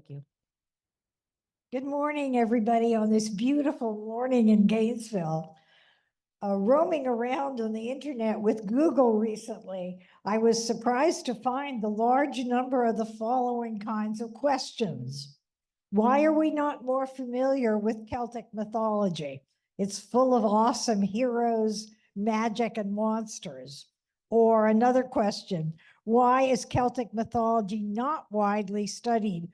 Thank you. Good morning, everybody, on this beautiful morning in Gainesville. Roaming around on the internet with Google recently, I was surprised to find the large number of the following kinds of questions. Why are we not more familiar with Celtic mythology? It's full of awesome heroes, magic, and monsters. Or another question, why is Celtic mythology not widely studied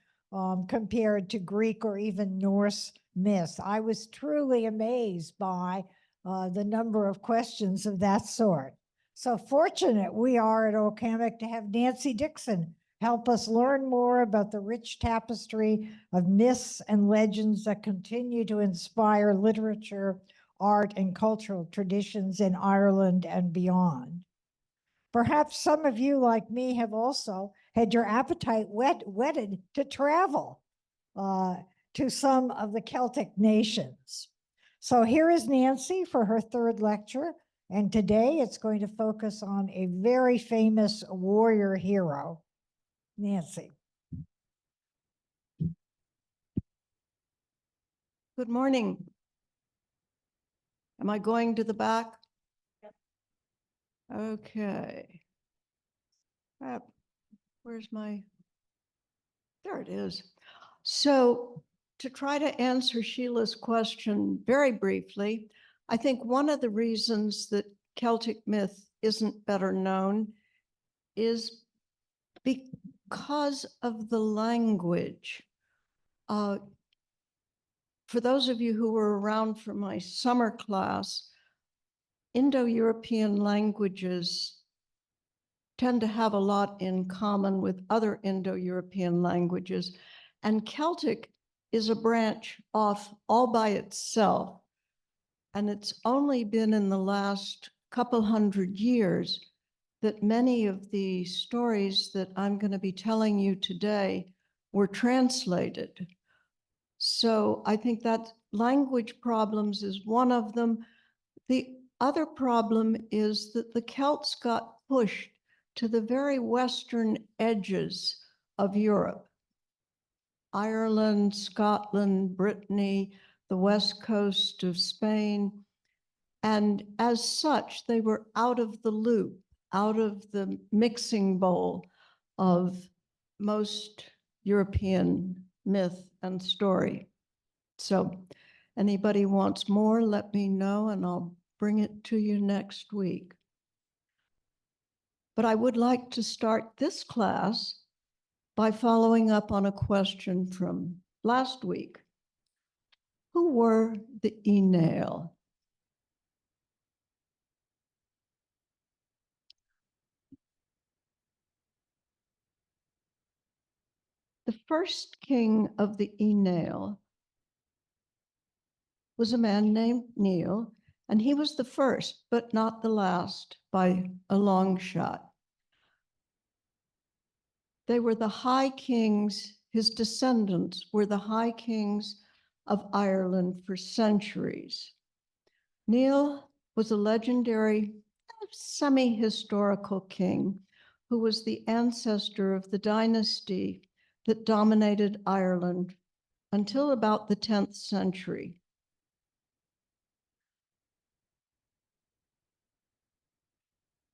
compared to Greek or even Norse myths? I was truly amazed by the number of questions of that sort. So fortunate we are at Okamic to have Nancy Dickson help us learn more about the rich tapestry of myths and legends that continue to inspire literature, art, and cultural traditions in Ireland and beyond. Perhaps some of you, like me, have also had your appetite whetted to travel to some of the Celtic nations. So here is Nancy for her third lecture, and today it's going to focus on a very famous warrior hero. Nancy. Good morning. Am I going to the back? Yep. Okay. Where's my, there it is. So to try to answer Sheila's question very briefly, I think one of the reasons that Celtic myth isn't better known is because of the language. For those of you who were around for my summer class, Indo-European languages tend to have a lot in common with other Indo-European languages, and Celtic is a branch off all by itself. And it's only been in the last couple hundred years that many of the stories that I'm going to be telling you today were translated. So I think that language problems is one of them. The other problem is that the Celts got pushed to the very western edges of Europe. Ireland, Scotland, Brittany, the west coast of Spain. And as such, they were out of the loop, out of the mixing bowl of most European myth and story. So anybody wants more, let me know and I'll bring it to you next week. But I would like to start this class by following up on a question from last week. Who were the Aeneal? The first king of the Aeneal was a man named Niall, and he was the first, but not the last by a long shot. They were the high kings, his descendants were the high kings of Ireland for centuries. Niall was a legendary, semi-historical king who was the ancestor of the dynasty that dominated Ireland until about the 10th century.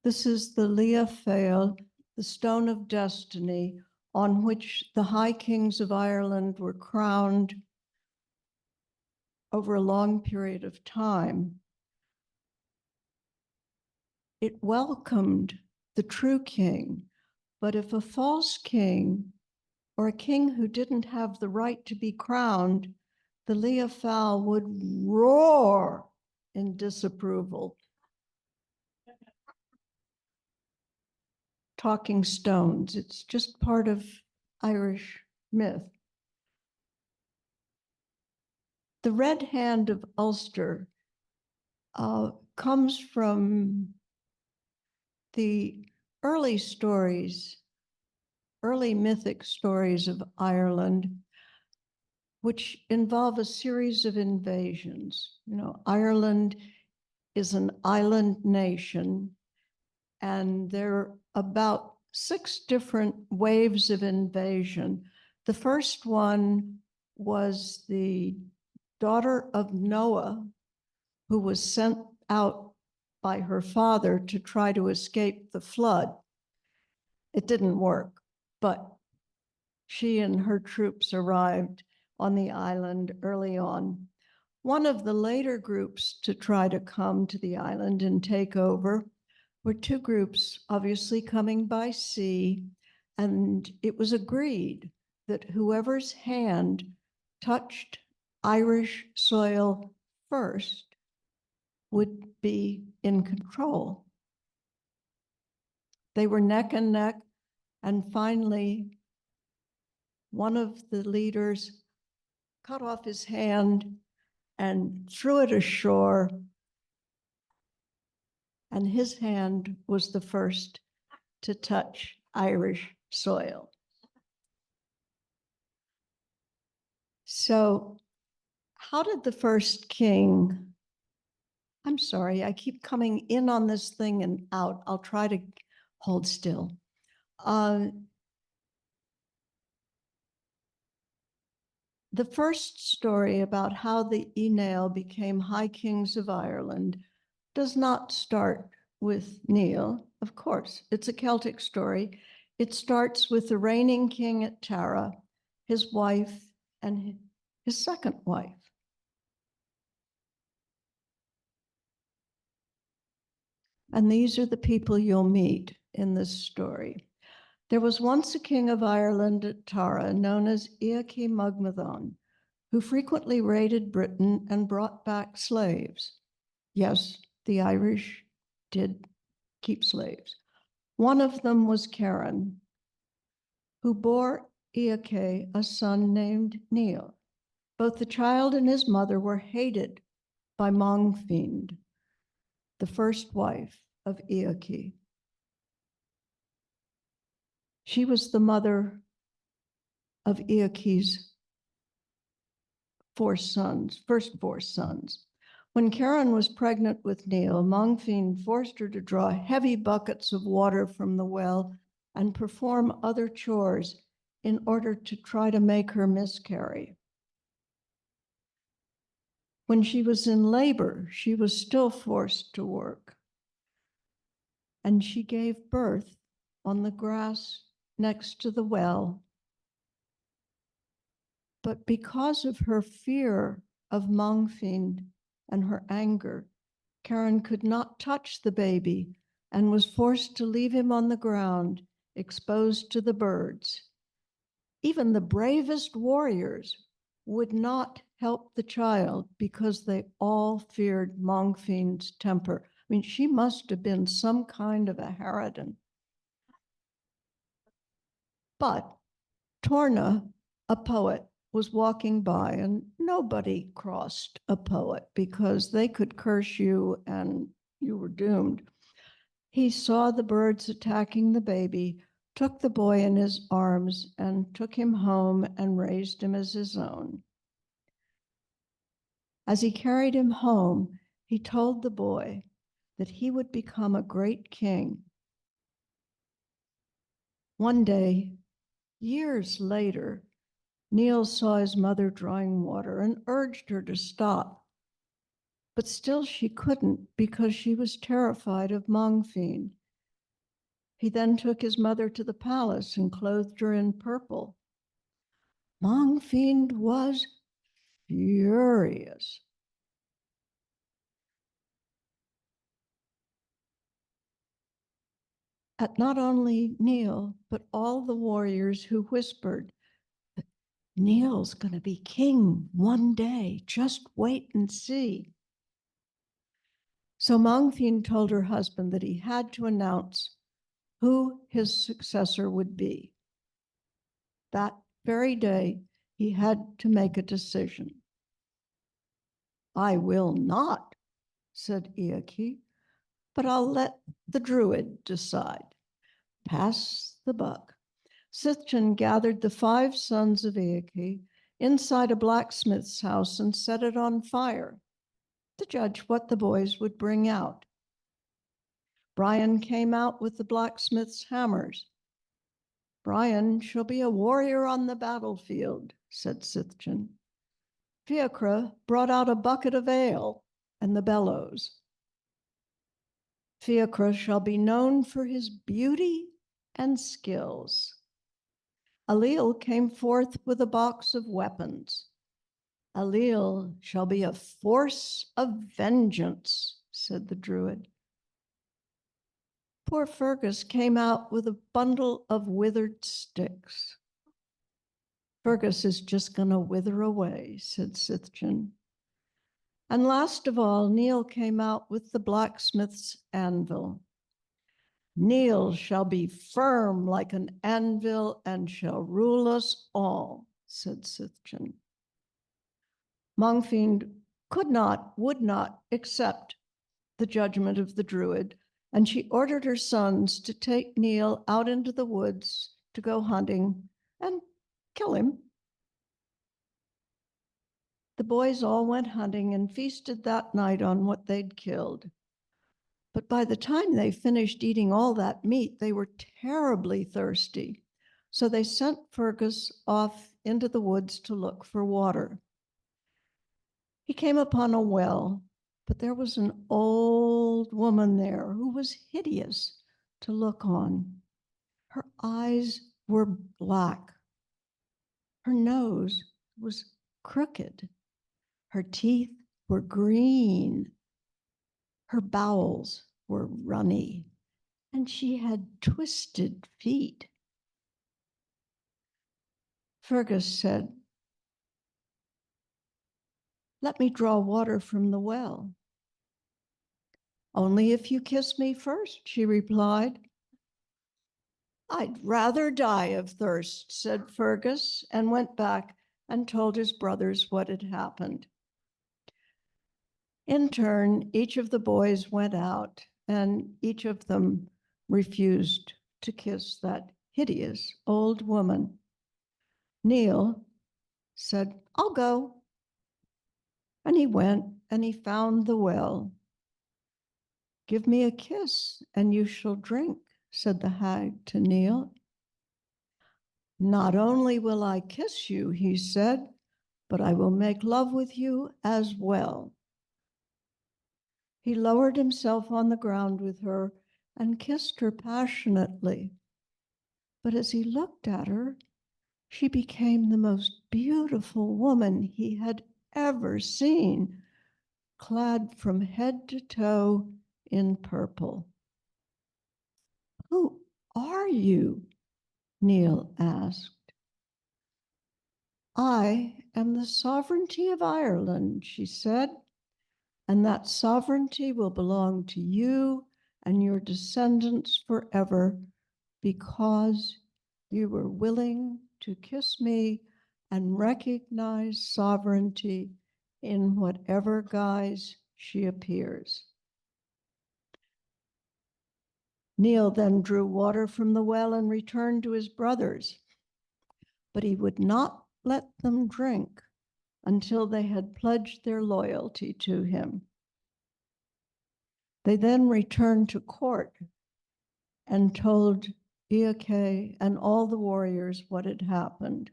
This is the Lia Fail, the stone of destiny, on which the high kings of Ireland were crowned over a long period of time. It welcomed the true king, but if a false king or a king who didn't have the right to be crowned, the Lia Fail would roar in disapproval. Talking stones, it's just part of Irish myth. The Red Hand of Ulster comes from the early stories, early mythic stories of Ireland, which involve a series of invasions. You know, Ireland is an island nation, and there are about 6 different waves of invasion The first one was the daughter of Noah, who was sent out by her father to try to escape the flood. It didn't work, but she and her troops arrived on the island early on. One of the later groups to try to come to the island and take over were two groups, obviously coming by sea, and it was agreed that whoever's hand touched Irish soil first would be in control. They were neck and neck, and finally, one of the leaders cut off his hand and threw it ashore, and his hand was the first to touch Irish soil. So, how did the first king, I'm sorry, I keep coming in on this thing and out. I'll try to hold still. The first story about how the Aenale became High Kings of Ireland does not start with Neil. Of course, it's a Celtic story. It starts with the reigning king at Tara, his wife, and his second wife. And these are the people you'll meet in this story. There was once a king of Ireland at Tara known as Eochaid Magmadon, who frequently raided Britain and brought back slaves. Yes, the Irish did keep slaves. One of them was Karen, who bore Eochaid a son named Neil. Both the child and his mother were hated by Mongfind, the first wife of Eochaid. She was the mother of Eochaid's first four sons. When Karen was pregnant with Neil, Mongfind forced her to draw heavy buckets of water from the well and perform other chores in order to try to make her miscarry. When she was in labor, she was still forced to work. And she gave birth on the grass next to the well. But because of her fear of Mongfind and her anger, Karen could not touch the baby and was forced to leave him on the ground, exposed to the birds. Even the bravest warriors would not help the child because they all feared Mongfind's temper. I mean, she must have been some kind of a harridan. But Torna, a poet, was walking by, and nobody crossed a poet because they could curse you and you were doomed. He saw the birds attacking the baby, took the boy in his arms, and took him home and raised him as his own. As he carried him home, he told the boy that he would become a great king. One day, years later, Neil saw his mother drawing water and urged her to stop. But still she couldn't because she was terrified of Mongfind. He then took his mother to the palace and clothed her in purple. Mongfind was furious. At not only Neil, but all the warriors who whispered, Neil's going to be king one day. Just wait and see. So Mongfind told her husband that he had to announce who his successor would be. That very day, he had to make a decision. I will not, said Eochaid, but I'll let the druid decide. Pass the buck. Sitchin gathered the 5 sons of Eochaid inside a blacksmith's house and set it on fire to judge what the boys would bring out. Brian came out with the blacksmith's hammers. Brian shall be a warrior on the battlefield, said Sithchin. Fiacre brought out a bucket of ale and the bellows. Fiacre shall be known for his beauty and skills. Alil came forth with a box of weapons. Alil shall be a force of vengeance, said the Druid. Poor Fergus came out with a bundle of withered sticks. Fergus is just going to wither away, said Sithchin. And last of all, Neil came out with the blacksmith's anvil. Neil shall be firm like an anvil and shall rule us all, said Sithchin. Mongfiend could not, would not accept the judgment of the Druid, and she ordered her sons to take Neil out into the woods to go hunting and kill him. The boys all went hunting and feasted that night on what they'd killed. But by the time they finished eating all that meat, they were terribly thirsty. So they sent Fergus off into the woods to look for water. He came upon a well, but there was an old woman there who was hideous to look on. Her eyes were black. Her nose was crooked. Her teeth were green. Her bowels were runny, and she had twisted feet. Fergus said, "Let me draw water from the well." "Only if you kiss me first," she replied. "I'd rather die of thirst," said Fergus, and went back and told his brothers what had happened. In turn, each of the boys went out, and each of them refused to kiss that hideous old woman. Neil said, "I'll go." And he went and he found the well. "Give me a kiss and you shall drink," said the hag to Neil. "Not only will I kiss you," he said, "but I will make love with you as well." He lowered himself on the ground with her and kissed her passionately. But as he looked at her, she became the most beautiful woman he had ever seen, clad from head to toe in purple. "Who are you?" Neil asked. "I am the sovereignty of Ireland," she said, "and that sovereignty will belong to you and your descendants forever because you were willing to kiss me and recognize sovereignty in whatever guise she appears." Neil then drew water from the well and returned to his brothers, but he would not let them drink until they had pledged their loyalty to him. They then returned to court and told Iake and all the warriors what had happened.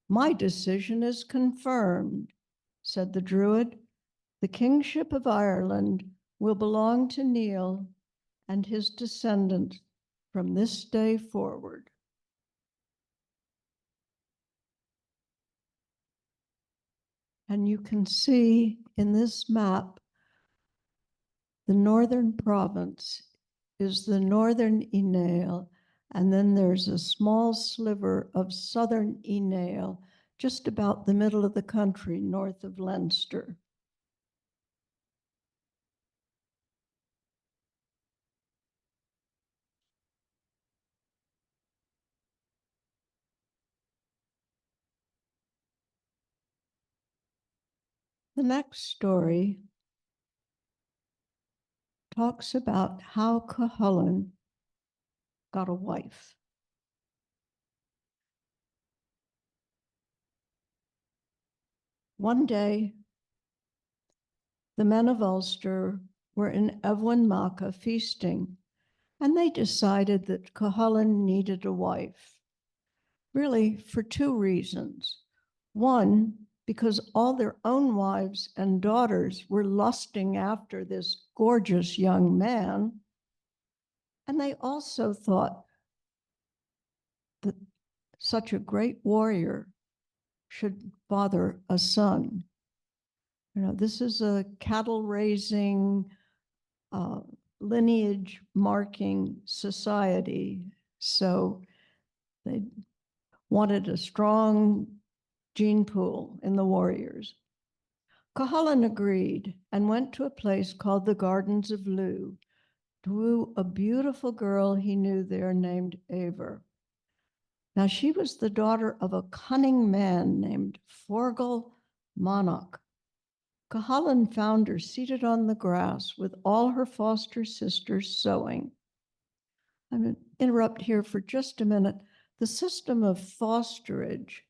"My decision is confirmed," said the Druid. "The kingship of Ireland will belong to Neil and his descendants from this day forward." And you can see in this map, the northern province is the northern Inail, and then there's a small sliver of southern Inail, just about the middle of the country, north of Leinster. The next story talks about how Cuchulainn got a wife. One day, the men of Ulster were in Evan Macha feasting, And they decided that Cuchulainn needed a wife, really for two reasons. One, because all their own wives and daughters were lusting after this gorgeous young man. And they also thought that such a great warrior should father a son. You know, this is a cattle raising, lineage marking society. So they wanted a strong gene pool in the warriors. Cuchulainn agreed and went to a place called the Gardens of Lugh to woo a beautiful girl he knew there named Eivor. Now, she was the daughter of a cunning man named Forgal Monarch. Cuchulainn found her seated on the grass with all her foster sisters sewing. I'm going to interrupt here for just a minute. The system of fosterage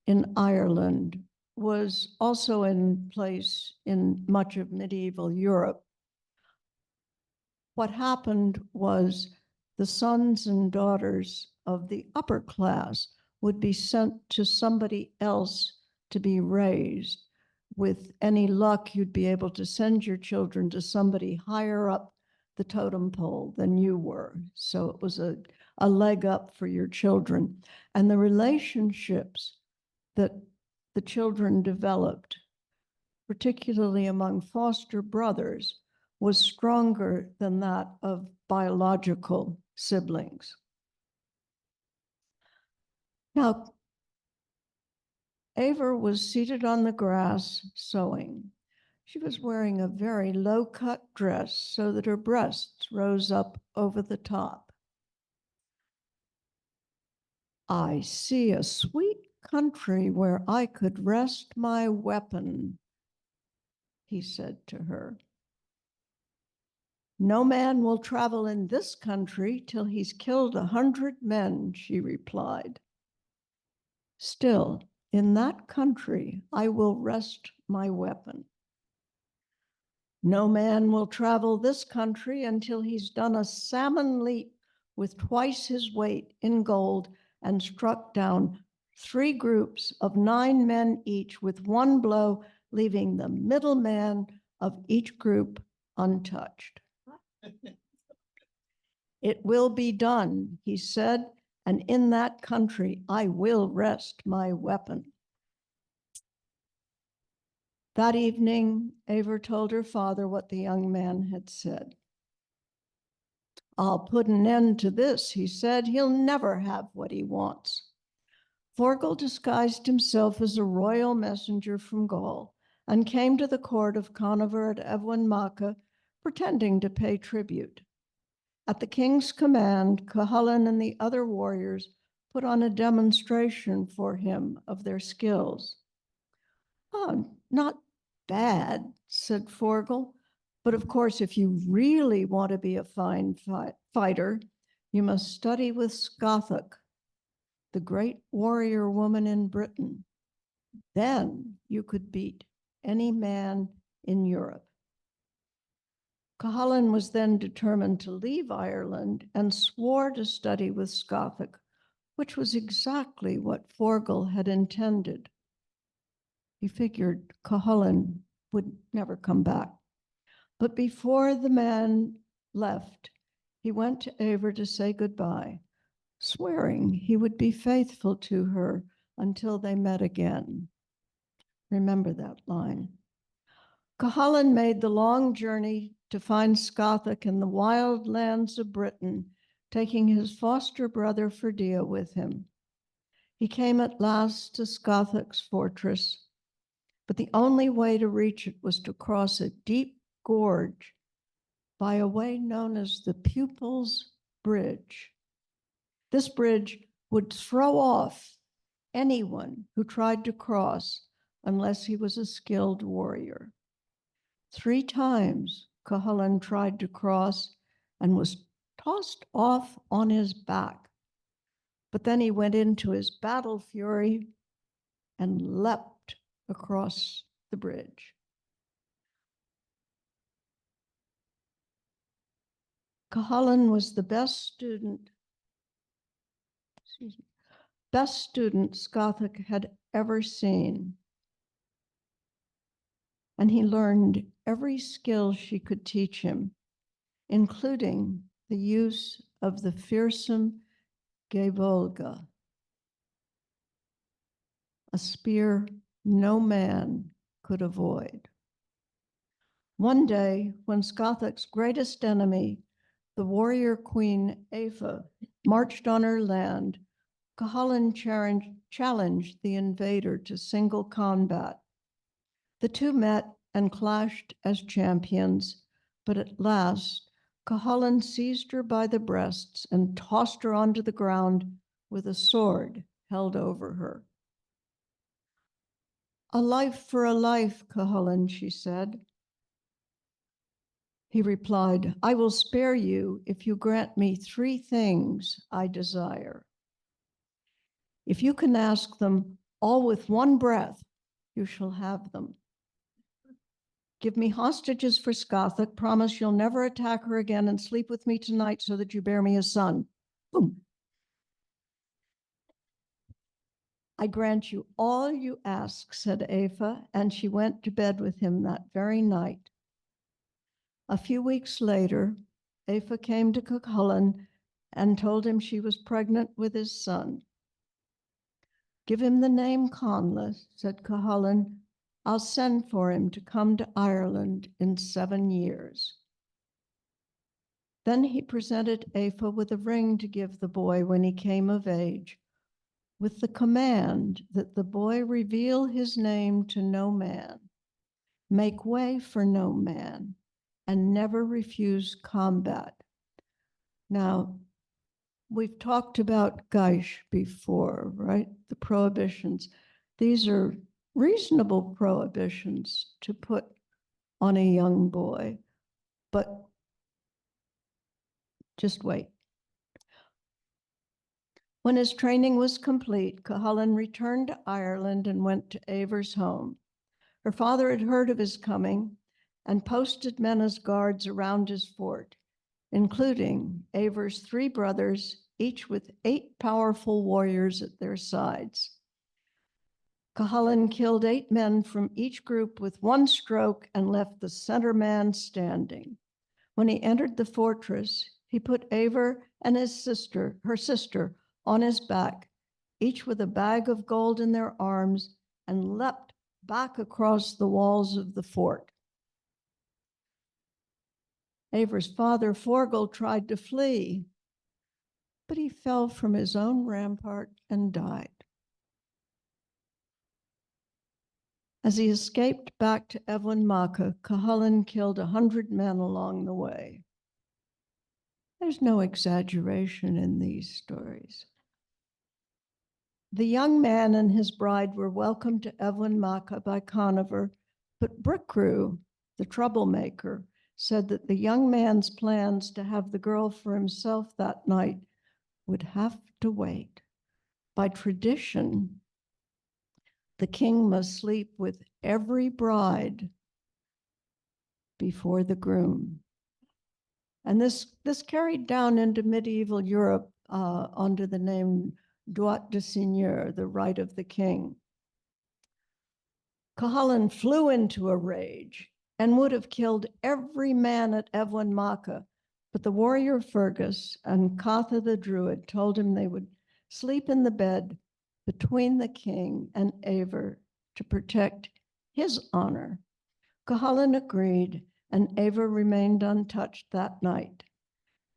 in Ireland was also in place in much of medieval Europe. What happened was the sons and daughters of the upper class would be sent to somebody else to be raised. With any luck, you'd be able to send your children to somebody higher up the totem pole than you were. So it was a leg up for your children. And the relationships that the children developed, particularly among foster brothers, was stronger than that of biological siblings. Now, Eivor was seated on the grass sewing. She was wearing a very low-cut dress so that her breasts rose up over the top. I see a sweet country where I could rest my weapon, he said to her. No man will travel in this country till he's killed 100 men, she replied. Still, in that country, I will rest my weapon. No man will travel this country until he's done a salmon leap with twice his weight in gold and struck down 3 groups of 9 men each with one blow, leaving the middle man of each group untouched. It will be done, he said, and in that country I will rest my weapon. That evening, Eivor told her father what the young man had said. I'll put an end to this, he said. He'll never have what he wants. Forgal disguised himself as a royal messenger from Gaul and came to the court of Conover at Ewen Macha, pretending to pay tribute. At the king's command, Cuchulainn and the other warriors put on a demonstration for him of their skills. Oh, not bad, said Forgal. But of course, if you really want to be a fine fighter, you must study with Scothic, the great warrior woman in Britain. Then you could beat any man in Europe. Cuchulainn was then determined to leave Ireland and swore to study with Scothic, which was exactly what Forgal had intended. He figured Cuchulainn would never come back. But before the man left, he went to Eivor to say goodbye, swearing he would be faithful to her until they met again. Remember that line. Cuchulainn made the long journey to find Scothic in the wild lands of Britain, taking his foster brother Ferdia with him. He came at last to Scothic's fortress, but the only way to reach it was to cross a deep gorge by a way known as the Pupil's Bridge. This bridge would throw off anyone who tried to cross unless he was a skilled warrior. 3 times Cuchulainn tried to cross and was tossed off on his back. But then he went into his battle fury and leapt across the bridge. Cuchulainn was the best student Scothic had ever seen. And he learned every skill she could teach him, including the use of the fearsome Gaebolga, a spear no man could avoid. One day, when Scothic's greatest enemy, the warrior queen Aoife, marched on her land, Cuchulainn challenged the invader to single combat. The two met and clashed as champions, but at last, Cuchulainn seized her by the breasts and tossed her onto the ground with a sword held over her. "A life for a life, Cuchulainn," she said. He replied, "I will spare you if you grant me 3 things I desire. If you can ask them all with one breath, you shall have them. Give me hostages for Scothic, promise you'll never attack her again, and sleep with me tonight so that you bear me a son." Boom. "I grant you all you ask," said Aoife, and she went to bed with him that very night. A few weeks later, Aoife came to Cuchulainn and told him she was pregnant with his son. "Give him the name Conla," said Cuchulainn. "I'll send for him to come to Ireland in 7 years." Then he presented Aoife with a ring to give the boy when he came of age, with the command that the boy reveal his name to no man, make way for no man, and never refuse combat. Now, we've talked about Gaish before, right? The prohibitions. These are reasonable prohibitions to put on a young boy, but just wait. When his training was complete, Cuchulainn returned to Ireland and went to Eivor's home. Her father had heard of his coming and posted men as guards around his fort, including Eivor's 3 brothers, each with 8 powerful warriors at their sides. Cuchulainn killed 8 men from each group with one stroke and left the center man standing. When he entered the fortress, he put Eivor and her sister, on his back, each with a bag of gold in their arms, and leapt back across the walls of the fort. Eivor's father, Forgal, tried to flee, but he fell from his own rampart and died. As he escaped back to Eowyn Macha, Cuchulainn killed 100 men along the way. There's no exaggeration in these stories. The young man and his bride were welcomed to Eowyn Macha by Conover, but Brickrew, the troublemaker, said that the young man's plans to have the girl for himself that night would have to wait. By tradition, the king must sleep with every bride before the groom. And this carried down into medieval Europe under the name droit de seigneur, the right of the king. Cuchulainn flew into a rage and would have killed every man at Eowyn Macha, but the warrior Fergus and Catha the Druid told him they would sleep in the bed between the king and Eivor to protect his honor. Cuchulainn agreed, and Eivor remained untouched that night.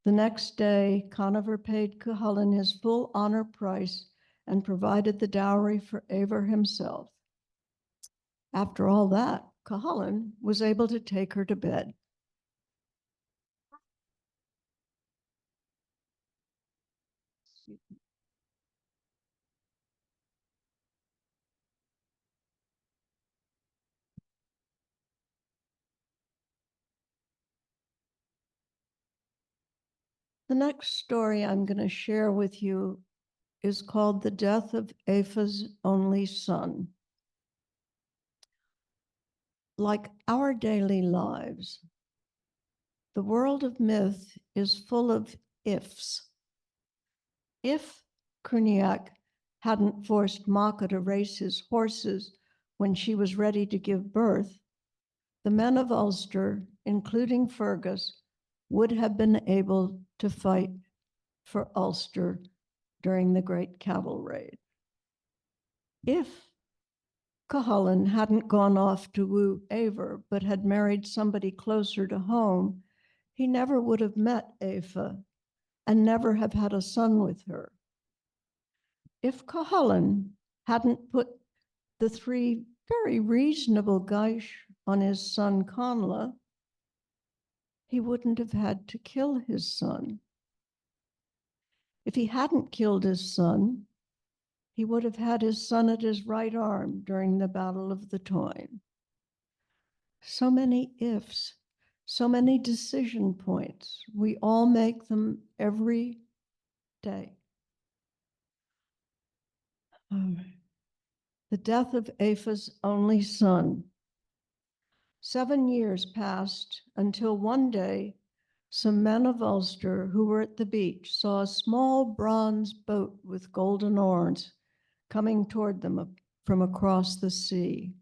The next day, Conover paid Cuchulainn his full honor price and provided the dowry for Eivor himself. After all that, Cuchulainn was able to take her to bed. The next story I'm going to share with you is called The Death of Aoife's Only Son. Like our daily lives, The world of myth is full of ifs. If Kruniak hadn't forced Maka to race his horses when she was ready to give birth, the men of Ulster, including Fergus, would have been able to fight for Ulster during the Great Cattle Raid. If Cuchulainn hadn't gone off to woo Eivor, but had married somebody closer to home, he never would have met Aoife and never have had a son with her. If Cuchulainn hadn't put the 3 very reasonable Gaish on his son Conla, he wouldn't have had to kill his son. If he hadn't killed his son, he would have had his son at his right arm during the Battle of the Toyne. So many ifs, so many decision points. We all make them every day. The death of Aoife's only son. 7 years passed until one day, some men of Ulster who were at the beach saw a small bronze boat with golden oars coming toward them from across the sea.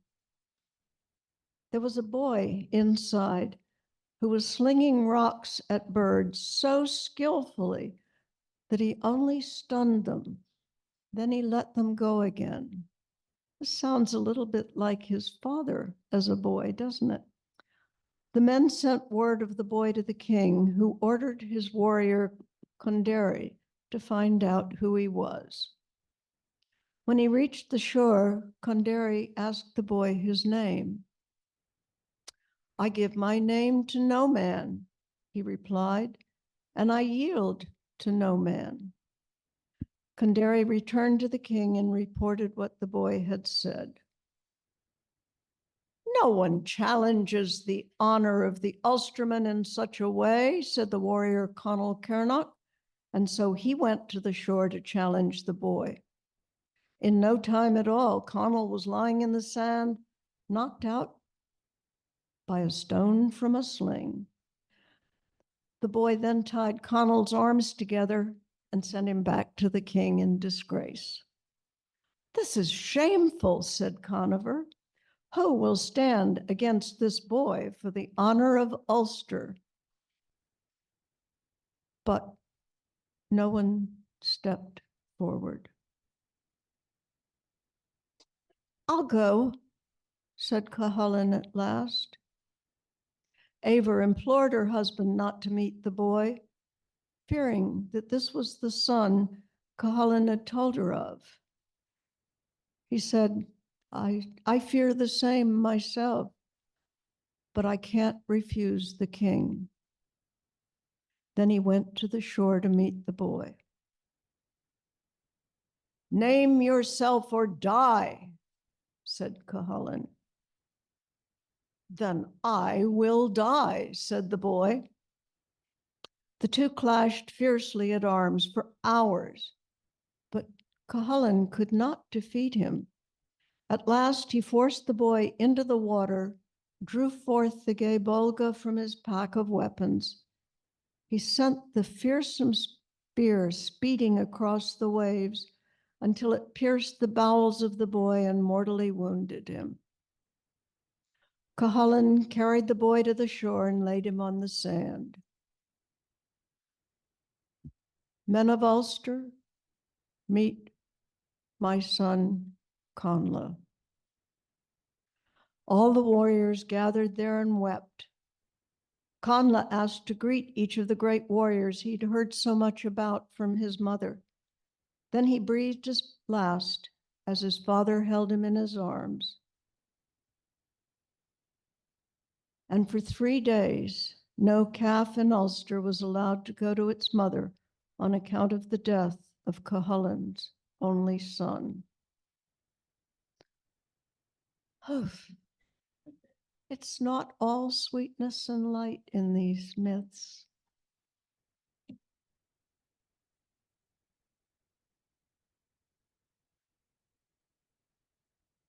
There was a boy inside who was slinging rocks at birds so skillfully that he only stunned them. Then he let them go again. This sounds a little bit like his father as a boy, doesn't it? The men sent word of the boy to the king, who ordered his warrior Conderi to find out who he was. When he reached the shore, Conderi asked the boy his name. "I give my name to no man," he replied, "and I yield to no man." Conderi returned to the king and reported what the boy had said. "No one challenges the honor of the Ulsterman in such a way," said the warrior Conall Cernach, and so he went to the shore to challenge the boy. In no time at all, Conall was lying in the sand, knocked out by a stone from a sling. The boy then tied Conall's arms together and sent him back to the king in disgrace. "This is shameful," said Conover. "Who will stand against this boy for the honor of Ulster?" But no one stepped forward. "I'll go," said Cuchulainn at last. Eivor implored her husband not to meet the boy, fearing that this was the son Cuchulainn had told her of. He said, I fear the same myself, but I can't refuse the king." Then he went to the shore to meet the boy. "Name yourself or die," said Cuchulainn. "Then I will die," said the boy. The two clashed fiercely at arms for hours, but Cuchulainn could not defeat him. At last he forced the boy into the water, drew forth the gay bolga from his pack of weapons. He sent the fearsome spear speeding across the waves until it pierced the bowels of the boy and mortally wounded him. Cuchulainn carried the boy to the shore and laid him on the sand. "Men of Ulster, meet my son Conla." All the warriors gathered there and wept. Conla asked to greet each of the great warriors he'd heard so much about from his mother. Then he breathed his last as his father held him in his arms. And for 3 days, no calf in Ulster was allowed to go to its mother on account of the death of Cuchulainn's only son. It's not all sweetness and light in these myths.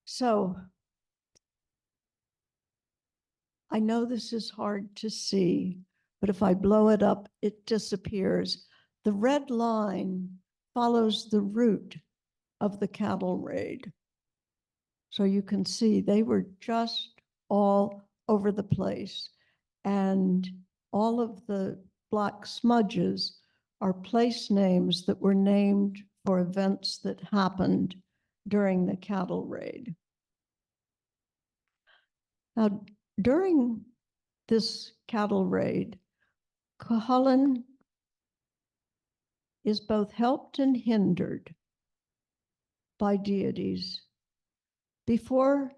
So I know this is hard to see, but if I blow it up, it disappears. The red line follows the route of the cattle raid. So you can see they were just all over the place. And all of the black smudges are place names that were named for events that happened during the cattle raid. Now, during this cattle raid, Cuchulainn is both helped and hindered by deities. Before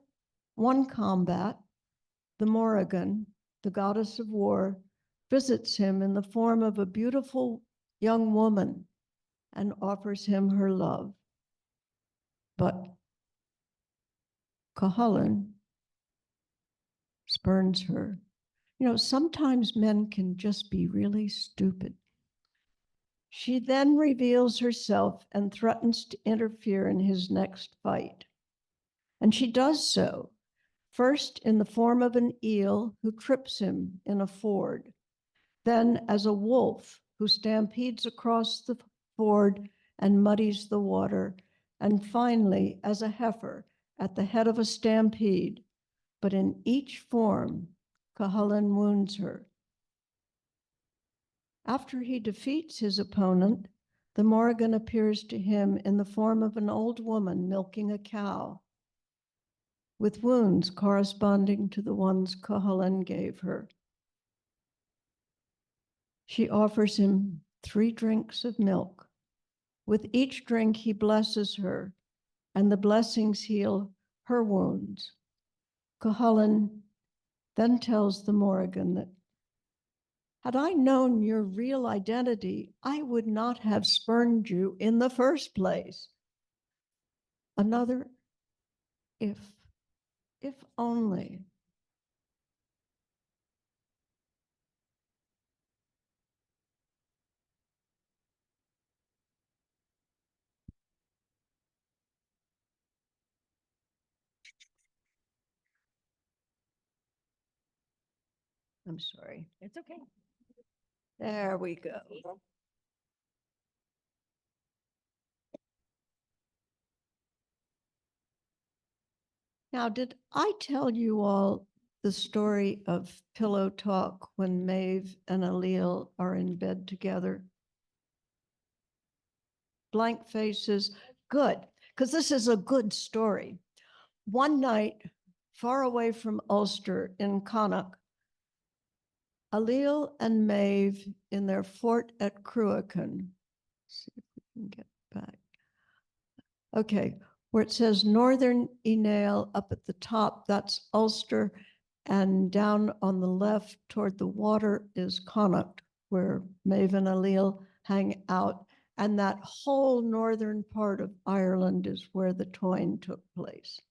one combat, the Morrigan, the goddess of war, visits him in the form of a beautiful young woman and offers him her love. But Cuchulainn spurns her. You know, sometimes men can just be really stupid. She then reveals herself and threatens to interfere in his next fight. And she does so, first in the form of an eel who trips him in a ford, then as a wolf who stampedes across the ford and muddies the water, and finally as a heifer at the head of a stampede. But in each form, Cuchulainn wounds her. After he defeats his opponent, the Morrigan appears to him in the form of an old woman milking a cow, with wounds corresponding to the ones Cuchulainn gave her. She offers him 3 drinks of milk. With each drink, he blesses her, and the blessings heal her wounds. Cuchulainn then tells the Morrigan that, had I known your real identity, I would not have spurned you in the first place. Another if only. I'm sorry. It's okay. There we go. Now, did I tell you all the story of pillow talk when Maeve and Allele are in bed together? Blank faces, good, because this is a good story. One night, far away from Ulster in Connacht, Allele and Maeve in their fort at Cruachan. See if we can get back. Okay, where it says Northern Enale up at the top, that's Ulster, and down on the left toward the water is Connacht, where Maeve and Allele hang out. And that whole northern part of Ireland is where the Toyne took place.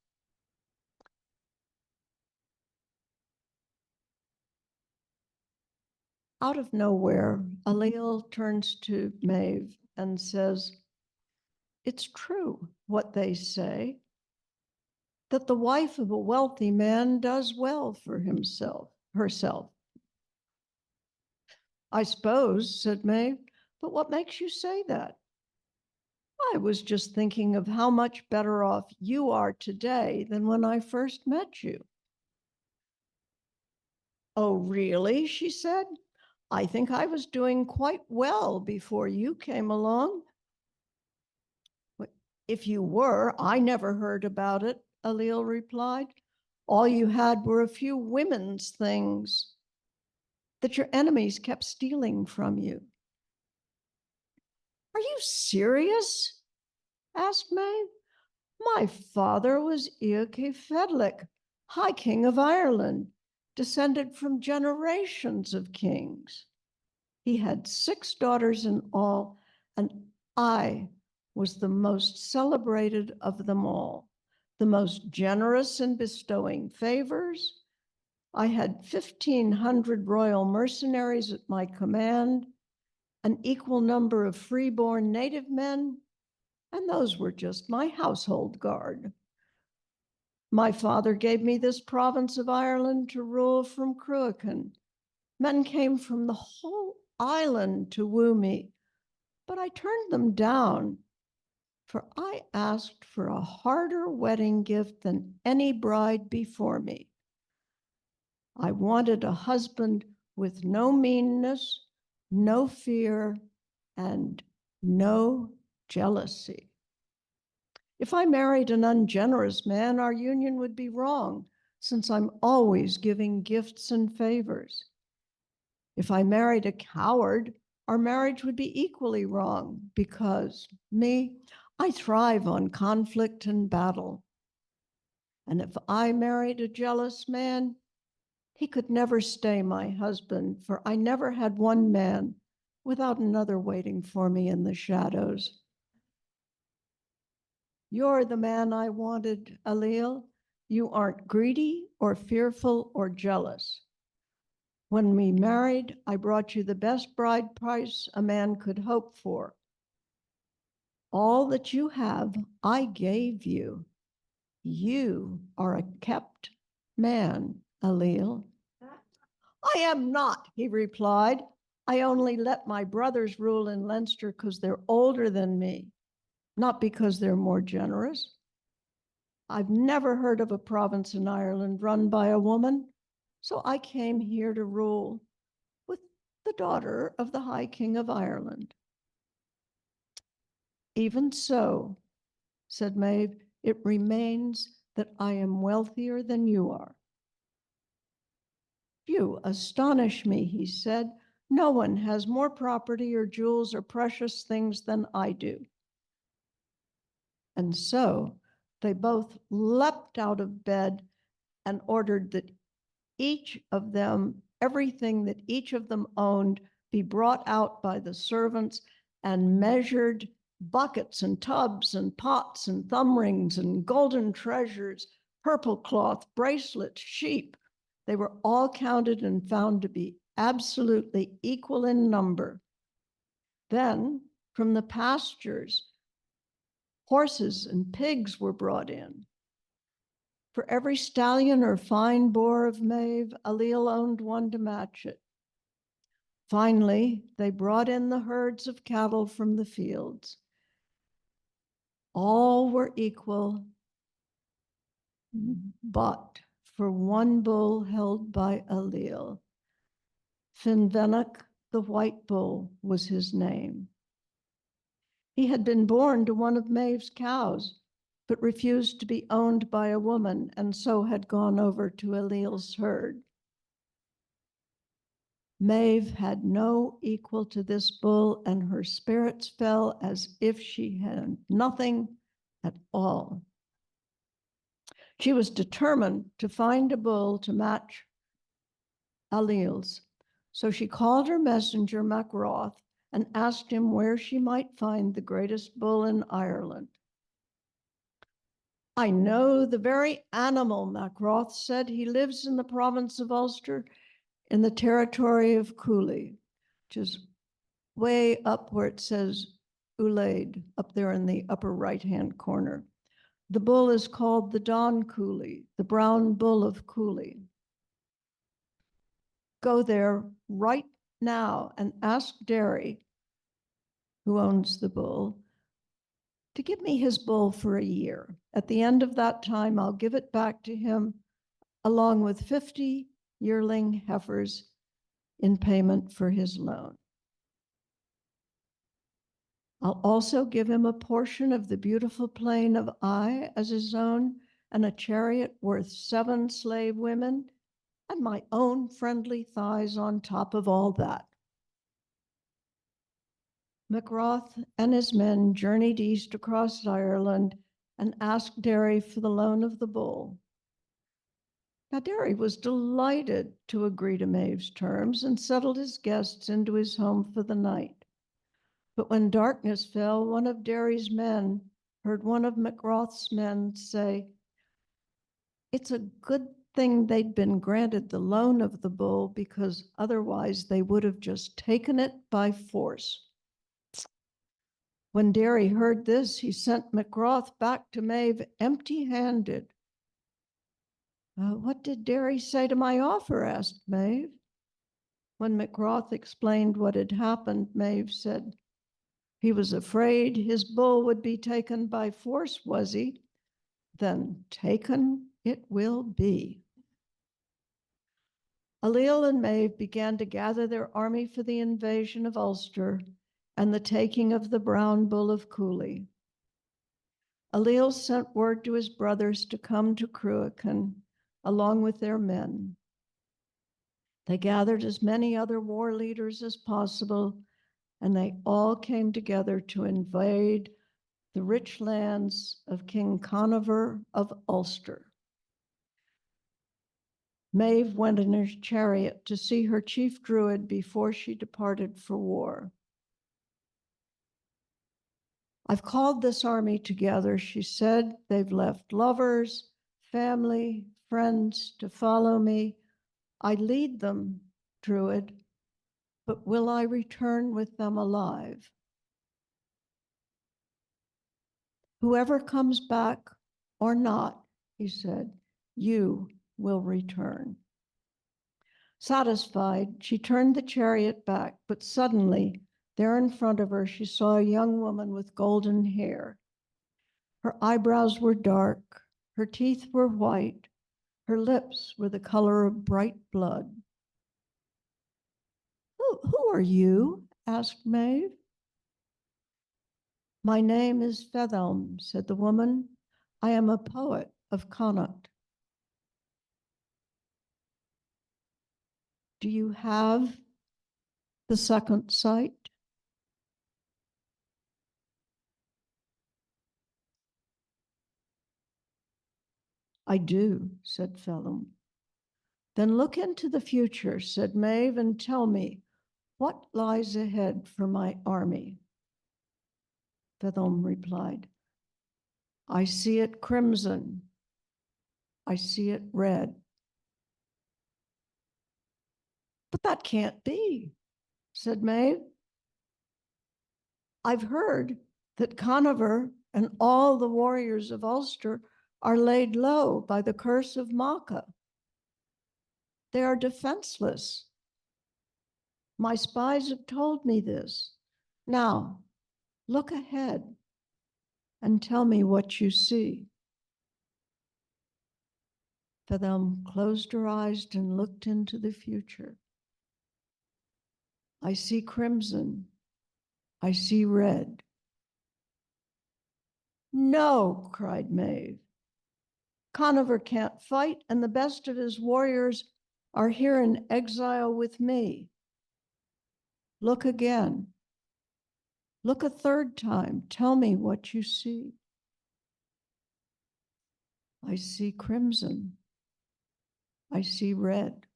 Out of nowhere, Allele turns to Maeve and says, it's true what they say, that the wife of a wealthy man does well for herself. I suppose, said Maeve, but what makes you say that? I was just thinking of how much better off you are today than when I first met you. Oh, really? She said. I think I was doing quite well before you came along. If you were, I never heard about it, Allele replied. All you had were a few women's things that your enemies kept stealing from you. Are you serious? Asked Maeve. My father was Eochaid Fedlich, High King of Ireland, descended from generations of kings. He had 6 daughters in all, and I was the most celebrated of them all, the most generous in bestowing favors. I had 1,500 royal mercenaries at my command, an equal number of freeborn native men, and those were just my household guard. My father gave me this province of Ireland to rule from Cruachan, Men came from the whole island to woo me, but I turned them down, for I asked for a harder wedding gift than any bride before me. I wanted a husband with no meanness, no fear, and no jealousy. If I married an ungenerous man, our union would be wrong, since I'm always giving gifts and favors. If I married a coward, our marriage would be equally wrong, because I thrive on conflict and battle. And if I married a jealous man, he could never stay my husband, for I never had one man without another waiting for me in the shadows. You're the man I wanted, Alil. You aren't greedy or fearful or jealous. When we married, I brought you the best bride price a man could hope for. All that you have, I gave you. You are a kept man, Alil. I am not, he replied. I only let my brothers rule in Leinster because they're older than me, not because they're more generous. I've never heard of a province in Ireland run by a woman, so I came here to rule with the daughter of the High King of Ireland. Even so, said Maeve, it remains that I am wealthier than you are. You astonish me, he said. No one has more property or jewels or precious things than I do. And so they both leapt out of bed and ordered that each of them, everything that each of them owned, be brought out by the servants and measured, buckets and tubs and pots and thumb rings and golden treasures, purple cloth, bracelets, sheep. They were all counted and found to be absolutely equal in number. Then from the pastures, horses and pigs were brought in. For every stallion or fine boar of Maeve, Alil owned one to match it. Finally, they brought in the herds of cattle from the fields. All were equal, but for one bull held by Alil. Finvennoch, the white bull, was his name. He had been born to one of Maeve's cows, but refused to be owned by a woman, and so had gone over to Alil's herd. Maeve had no equal to this bull, and her spirits fell as if she had nothing at all. She was determined to find a bull to match Alil's. So she called her messenger, Macroth, and asked him where she might find the greatest bull in Ireland. I know the very animal, Macroth said. He lives in the province of Ulster in the territory of Cooley, which is way up where it says Ulaid, up there in the upper right-hand corner. The bull is called the Don Cooley, the brown bull of Cooley. Go there right now and ask Derry, who owns the bull, to give me his bull for a year. At the end of that time, I'll give it back to him along with 50 yearling heifers in payment for his loan. I'll also give him a portion of the beautiful plain of Ai as his own, and a chariot worth 7 slave women, and my own friendly thighs on top of all that. Macroth and his men journeyed east across Ireland and asked Derry for the loan of the bull. Now, Derry was delighted to agree to Maeve's terms and settled his guests into his home for the night. But when darkness fell, one of Derry's men heard one of Macroth's men say, "It's a good thing they'd been granted the loan of the bull, because otherwise they would have just taken it by force." When Derry heard this, he sent Macroth back to Maeve empty-handed. What did Derry say to my offer?" asked Maeve. When McGrath explained what had happened, Maeve said, "He was afraid his bull would be taken by force, was he? Then taken it will be." Allele and Maeve began to gather their army for the invasion of Ulster and the taking of the brown bull of Cooley. Allele sent word to his brothers to come to Cruachan along with their men. They gathered as many other war leaders as possible, and they all came together to invade the rich lands of King Conover of Ulster. Maeve went in her chariot to see her chief druid before she departed for war. "I've called this army together," she said. "They've left lovers, family, friends to follow me. I lead them, druid, but will I return with them alive? Whoever comes back or not," he said, "you will return." Satisfied, she turned the chariot back, but suddenly, there in front of her, she saw a young woman with golden hair. Her eyebrows were dark, her teeth were white, her lips were the color of bright blood. Who are you?" asked Maeve. "My name is Fethelm," said the woman. "I am a poet of Connacht." "Do you have the second sight?" "I do," said Fethelm. "Then look into the future," said Maeve, "and tell me what lies ahead for my army." Fethelm replied, "I see it crimson. I see it red." "But that can't be," said Maeve. "I've heard that Conover and all the warriors of Ulster are laid low by the curse of Macha. They are defenseless. My spies have told me this. Now, look ahead and tell me what you see." Fethelm closed her eyes and looked into the future. "I see crimson. I see red." "No," cried Maeve. "Conover can't fight, and the best of his warriors are here in exile with me. Look again. Look a third time. Tell me what you see." "I see crimson. I see red."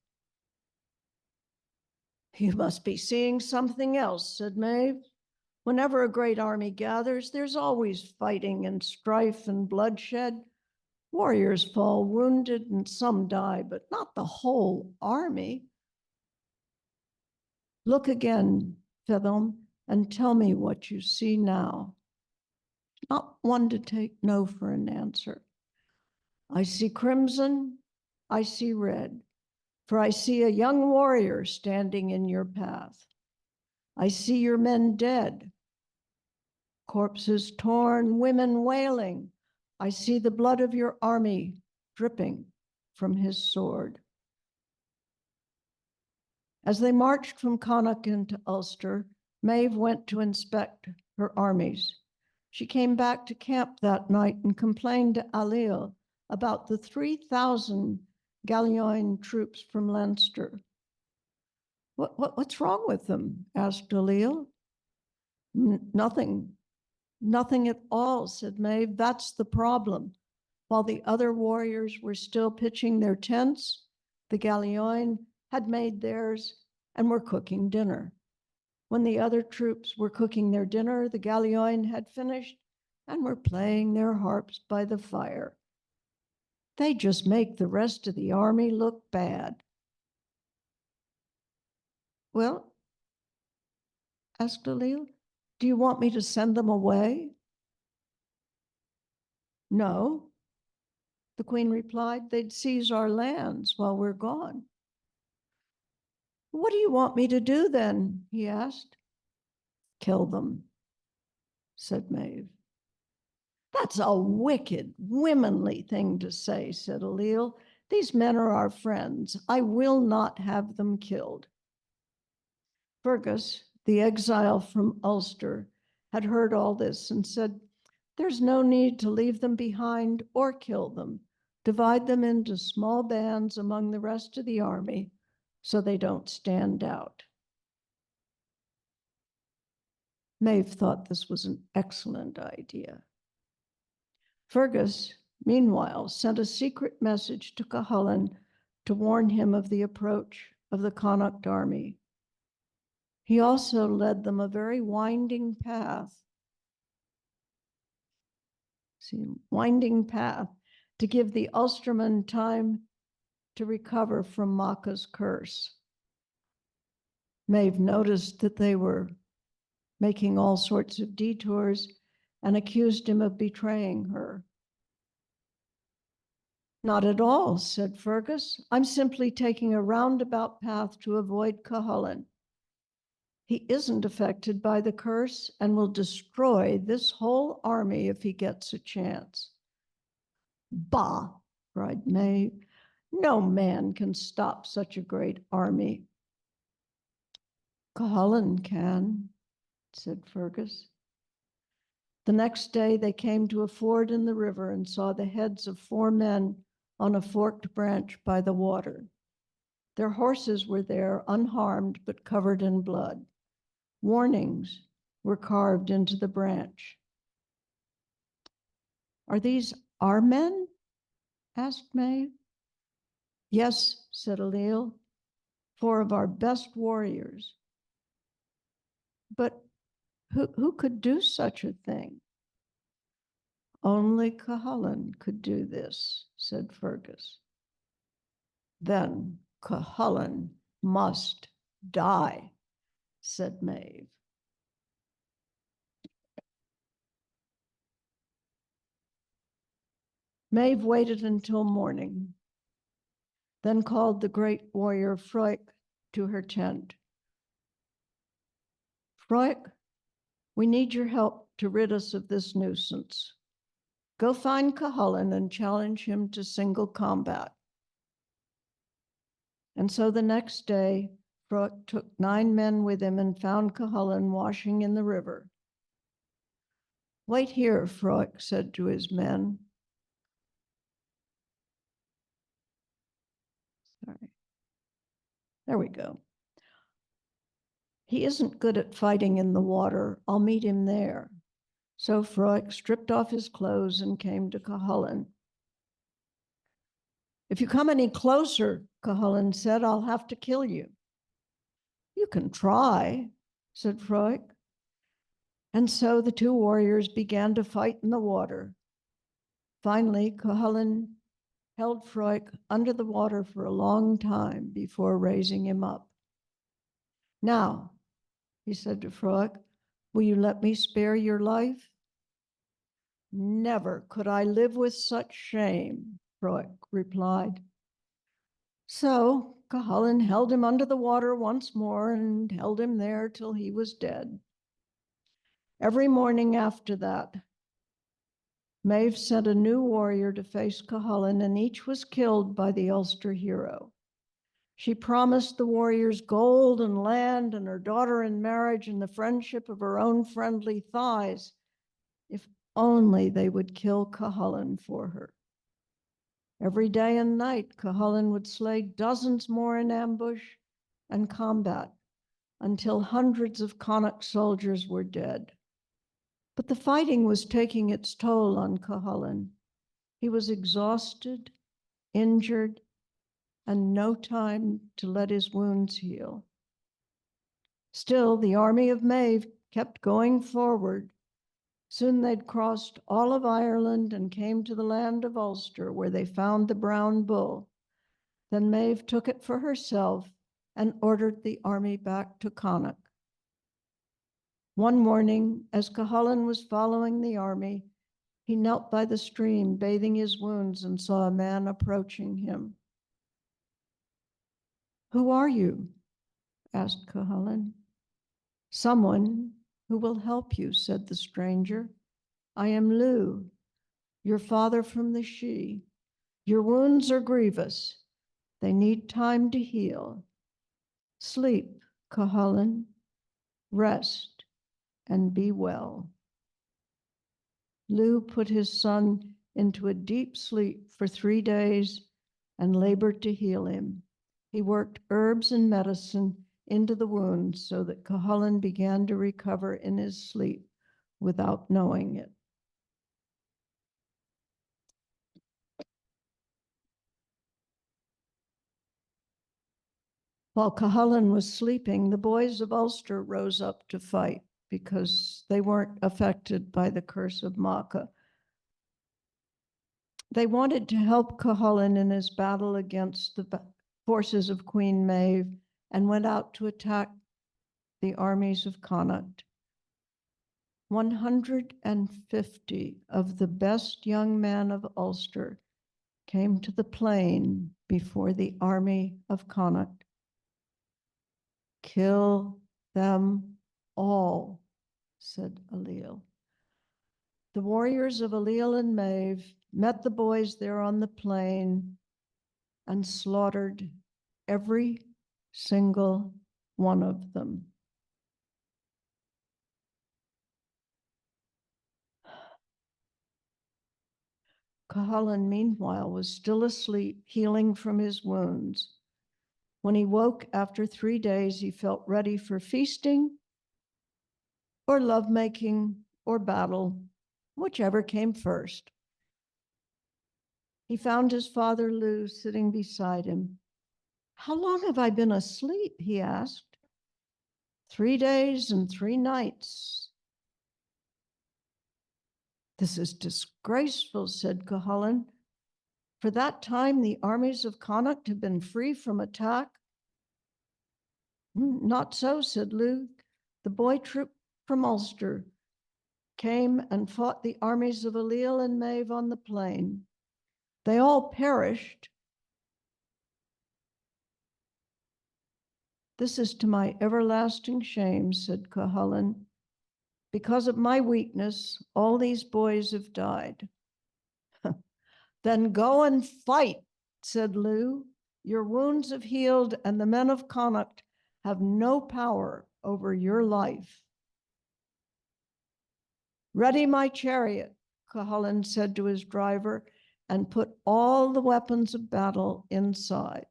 "You must be seeing something else," said Maeve. "Whenever a great army gathers, there's always fighting and strife and bloodshed. Warriors fall wounded and some die, but not the whole army. Look again, Fethelm, and tell me what you see now." Not one to take no for an answer. "I see crimson, I see red, for I see a young warrior standing in your path. I see your men dead, corpses torn, women wailing. I see the blood of your army dripping from his sword." As they marched from Connacht into Ulster, Maeve went to inspect her armies. She came back to camp that night and complained to Allele about the 3,000 Galioin troops from Leinster. What's wrong with them?" asked Allele. "Nothing, nothing at all," said Maeve. "That's the problem. While the other warriors were still pitching their tents, the Galioin had made theirs and were cooking dinner. When the other troops were cooking their dinner, the Galioin had finished and were playing their harps by the fire. They just make the rest of the army look bad." "Well," asked Allele, "do you want me to send them away?" "No," the queen replied. "They'd seize our lands while we're gone." What do you want me to do then? He asked. Kill them, said Maeve. That's a wicked, womanly thing to say, said Alil. These men are our friends. I will not have them killed. Fergus, the exile from Ulster, had heard all this and said, there's no need to leave them behind or kill them. Divide them into small bands among the rest of the army so they don't stand out. Maeve thought this was an excellent idea. Fergus, meanwhile, sent a secret message to Cuchulainn to warn him of the approach of the Connacht army. He also led them a very winding path, to give the Ulstermen time to recover from Macha's curse. Maeve noticed that they were making all sorts of detours and accused him of betraying her. Not at all, said Fergus. I'm simply taking a roundabout path to avoid Cuchulainn. He isn't affected by the curse and will destroy this whole army if he gets a chance. Bah, cried Maeve. No man can stop such a great army. Cuchulainn can, said Fergus. The next day they came to a ford in the river and saw the heads of 4 men on a forked branch by the water. Their horses were there, unharmed but covered in blood. Warnings were carved into the branch. Are these our men? Asked Maeve. Yes, said Alil, 4 of our best warriors. But who could do such a thing? Only Cuchulainn could do this, said Fergus. Then Cuchulainn must die, said Maeve. Maeve waited until morning, then called the great warrior Froic to her tent. Froic, we need your help to rid us of this nuisance. Go find Cuchulainn and challenge him to single combat. And so the next day, Froic took 9 men with him and found Cuchulainn washing in the river. Wait here, Froic said to his men. Sorry. There we go. He isn't good at fighting in the water. I'll meet him there. So Froic stripped off his clothes and came to Cuchulainn. If you come any closer, Cuchulainn said, I'll have to kill you. You can try, said Froic. And so the 2 warriors began to fight in the water. Finally, Cuchulainn held Froic under the water for a long time before raising him up. Now, he said to Froic, will you let me spare your life? Never could I live with such shame, Froic replied. So Cuchulainn held him under the water once more and held him there till he was dead. Every morning after that, Maeve sent a new warrior to face Cuchulainn, and each was killed by the Ulster hero. She promised the warriors gold and land and her daughter in marriage and the friendship of her own friendly thighs, if only they would kill Cuchulainn for her. Every day and night, Cuchulainn would slay dozens more in ambush and combat until hundreds of Connacht soldiers were dead. But the fighting was taking its toll on Cuchulainn. He was exhausted, injured, and no time to let his wounds heal. Still, the army of Maeve kept going forward. Soon they'd crossed all of Ireland and came to the land of Ulster, where they found the brown bull. Then Maeve took it for herself and ordered the army back to Connacht. One morning, as Cuchulainn was following the army, he knelt by the stream, bathing his wounds, and saw a man approaching him. Who are you? asked Cuchulainn. Someone who will help you, said the stranger. I am Lugh, your father from the Sidhe. Your wounds are grievous. They need time to heal. Sleep, Cuchulainn, rest, and be well. Lugh put his son into a deep sleep for 3 days and labored to heal him. He worked herbs and medicine into the wounds so that Cuchulainn began to recover in his sleep without knowing it. While Cuchulainn was sleeping, the boys of Ulster rose up to fight because they weren't affected by the curse of Macha. They wanted to help Cuchulainn in his battle against the forces of Queen Maeve and went out to attack the armies of Connacht. 150 of the best young men of Ulster came to the plain before the army of Connacht. Kill them all, said Ailill. The warriors of Ailill and Maeve met the boys there on the plain and slaughtered every single one of them. Cuchulainn, meanwhile, was still asleep, healing from his wounds. When he woke after 3 days, he felt ready for feasting or lovemaking or battle, whichever came first. He found his father Lugh sitting beside him. How long have I been asleep? He asked. 3 days and 3 nights. This is disgraceful, said Cuchulainn. For that time, the armies of Connacht have been free from attack. Not so, said Lugh. The boy troop from Ulster came and fought the armies of Ailill and Maeve on the plain. They all perished. This is to my everlasting shame, said Cuchulainn. Because of my weakness, all these boys have died. Then go and fight, said Lugh. Your wounds have healed, and the men of Connacht have no power over your life. Ready my chariot, Cuchulainn said to his driver, and put all the weapons of battle inside.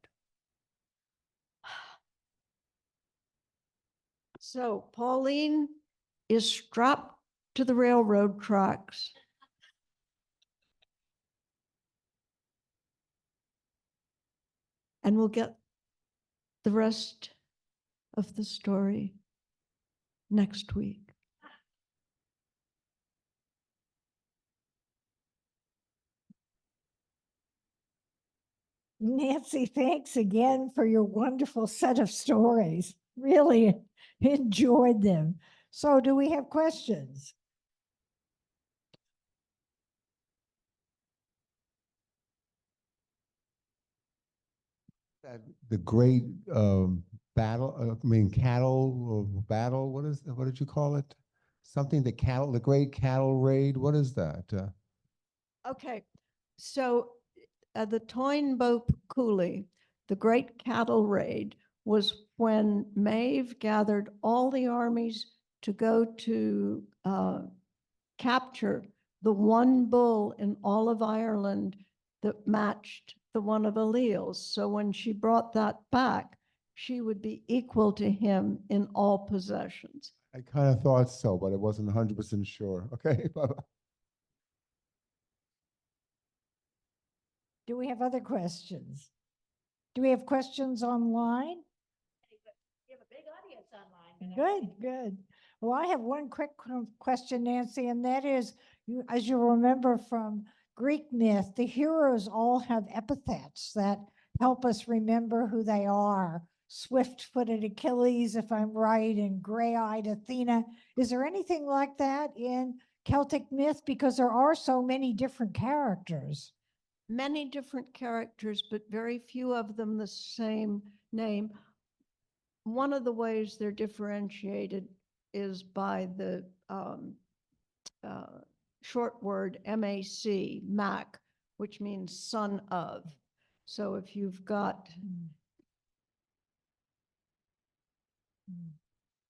So Pauline is strapped to the railroad tracks. And we'll get the rest of the story next week. Nancy, thanks again for your wonderful set of stories. Really enjoyed them. So do we have questions? The great battle, cattle battle, what did you call it? Something, the great cattle raid, what is that? Okay, so the Toynbee Cooley, the great cattle raid, was when Maeve gathered all the armies to go to capture the one bull in all of Ireland that matched the one of Ailill's. So when she brought that back, she would be equal to him in all possessions. I kind of thought so, but I wasn't 100% sure. Okay. Do we have other questions? Do we have questions online? You have a big audience online. Good, good. Well, I have one quick question, Nancy, and that is, as you remember from Greek myth, the heroes all have epithets that help us remember who they are. Swift-footed Achilles, if I'm right, and gray-eyed Athena. Is there anything like that in Celtic myth? Because there are so many different characters. Many different characters, but very few of them the same name. one of the ways they're differentiated is by the short word MAC, Mac, which means son of. So if you've got,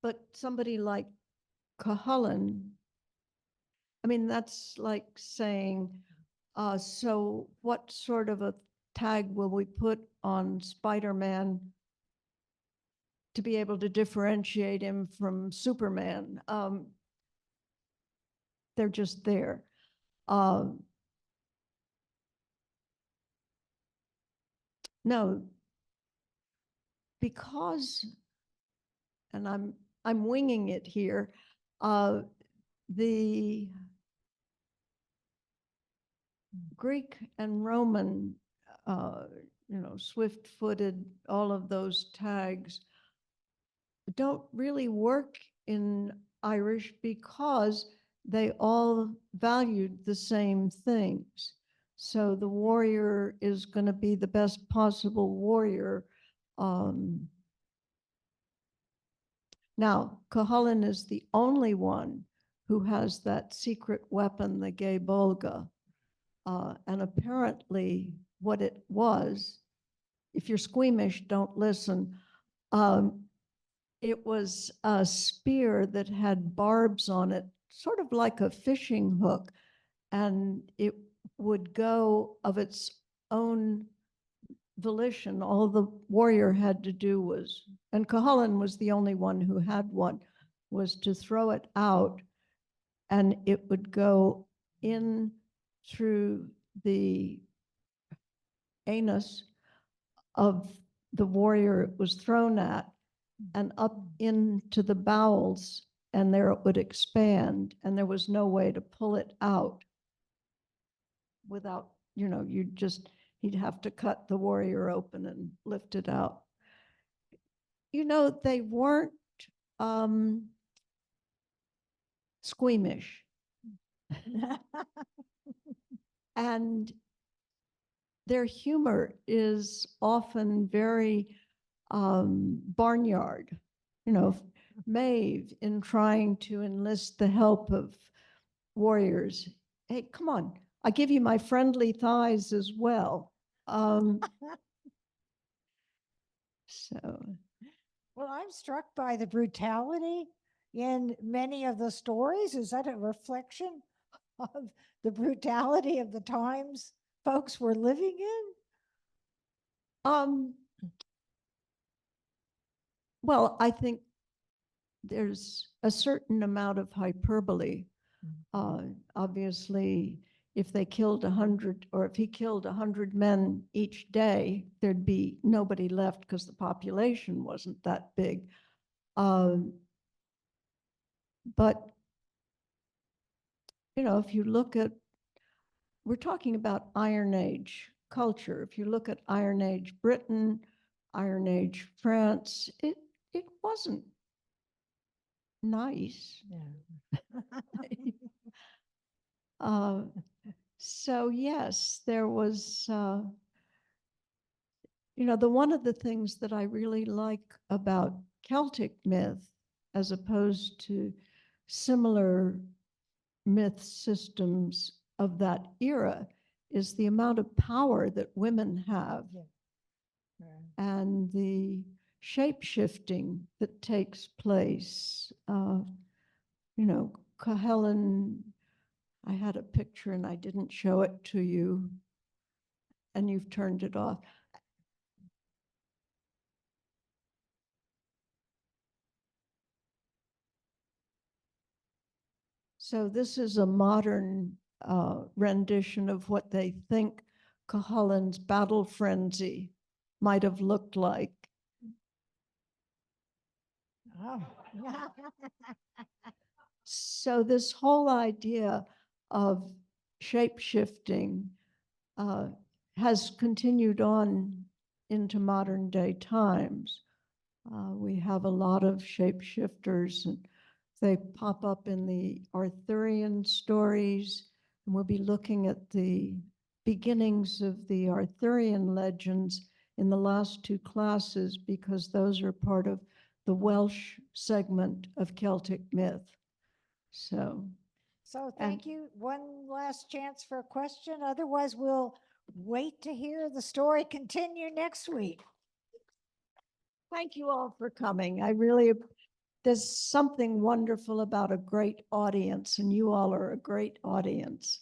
but somebody like Cuchulainn, I mean, that's like saying, so what sort of a tag will we put on Spider-Man to be able to differentiate him from Superman? They're just there. No, because, and I'm winging it here, the Greek and Roman, swift-footed, all of those tags don't really work in Irish because they all valued the same things. So the warrior is going to be the best possible warrior. Now, Cuchulainn is the only one who has that secret weapon, the gay bolga. And apparently what it was, if you're squeamish, don't listen. It was a spear that had barbs on it, sort of like a fishing hook, and it would go of its own volition. All the warrior had to do was, and Cuchulainn was the only one who had one, was to throw it out, and it would go in through the anus of the warrior it was thrown at and up into the bowels, and there it would expand, and there was no way to pull it out without, he'd have to cut the warrior open and lift it out. They weren't squeamish. And their humor is often very barnyard. Maeve, in trying to enlist the help of warriors, hey, come on, I give you my friendly thighs as well. So, Well, I'm struck by the brutality in many of the stories. Is that a reflection of the brutality of the times folks were living in? well, I think there's a certain amount of hyperbole. Obviously, if they killed 100, or if he killed 100 men each day, there'd be nobody left because the population wasn't that big. But, if you look at, we're talking about Iron Age culture. If you look at Iron Age Britain, Iron Age France, it wasn't nice. Yeah. So yes, there was, one of the things that I really like about Celtic myth, as opposed to similar myth systems of that era, is the amount of power that women have. Yeah. Right. And the shape-shifting that takes place. Cuchulainn, I had a picture and I didn't show it to you, and you've turned it off. So this is a modern rendition of what they think Cuchulainn's battle frenzy might have looked like. Oh. So this whole idea of shape-shifting has continued on into modern day times. We have a lot of shapeshifters, and they pop up in the Arthurian stories, and we'll be looking at the beginnings of the Arthurian legends in the last two classes, because those are part of the Welsh segment of Celtic myth. So, So thank you. One last chance for a question. Otherwise, we'll wait to hear the story continue next week. thank you all for coming. There's something wonderful about a great audience, and you all are a great audience.